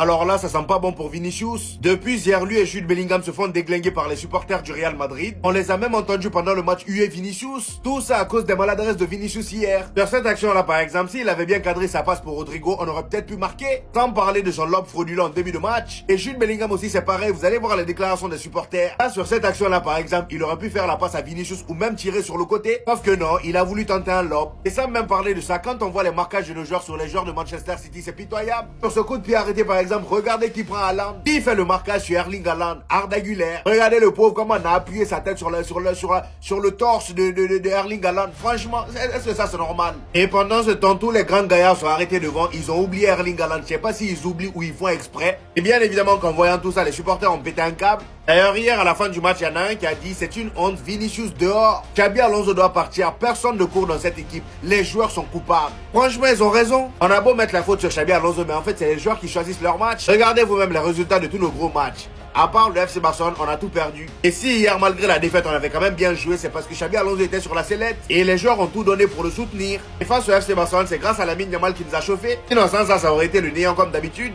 Alors là, ça sent pas bon pour Vinicius. Depuis hier, lui et Jude Bellingham se font déglinguer par les supporters du Real Madrid. On les a même entendus pendant le match UE Vinicius. Tout ça à cause des maladresses de Vinicius hier. Sur cette action-là, par exemple, s'il avait bien cadré sa passe pour Rodrigo, on aurait peut-être pu marquer. Sans parler de son lob fraudulent en début de match. Et Jude Bellingham aussi, c'est pareil. Vous allez voir les déclarations des supporters. Là, sur cette action-là, par exemple, il aurait pu faire la passe à Vinicius ou même tirer sur le côté. Sauf que non, il a voulu tenter un lob. Et sans même parler de ça, quand on voit les marquages de nos joueurs sur les joueurs de Manchester City, c'est pitoyable. Sur ce coup de pied arrêté, par exemple, regardez qui prend Haaland. Qui fait le marquage sur Erling Haaland? Arda Güler. Regardez le pauvre comment on a appuyé sa tête sur le torse de Erling Haaland. Franchement, est-ce que ça c'est normal? Et pendant ce temps, tous les grands gaillards sont arrêtés devant. Ils ont oublié Erling Haaland. Je sais pas s'ils oublient ou ils font exprès. Et bien évidemment qu'en voyant tout ça, les supporters ont pété un câble. D'ailleurs, hier, à la fin du match, il y en a un qui a dit « C'est une honte, Vinicius dehors. Xabi Alonso doit partir. Personne ne court dans cette équipe. Les joueurs sont coupables. » Franchement, ils ont raison. On a beau mettre la faute sur Xabi Alonso, mais en fait, c'est les joueurs qui choisissent leur match. Regardez vous-même les résultats de tous nos gros matchs. À part le FC Barcelone, on a tout perdu. Et si hier, malgré la défaite, on avait quand même bien joué, c'est parce que Xabi Alonso était sur la sellette. Et les joueurs ont tout donné pour le soutenir. Et face au FC Barcelone, c'est grâce à Lamine Yamal qui nous a chauffé. Sinon, sans ça, ça aurait été le néant comme d'habitude.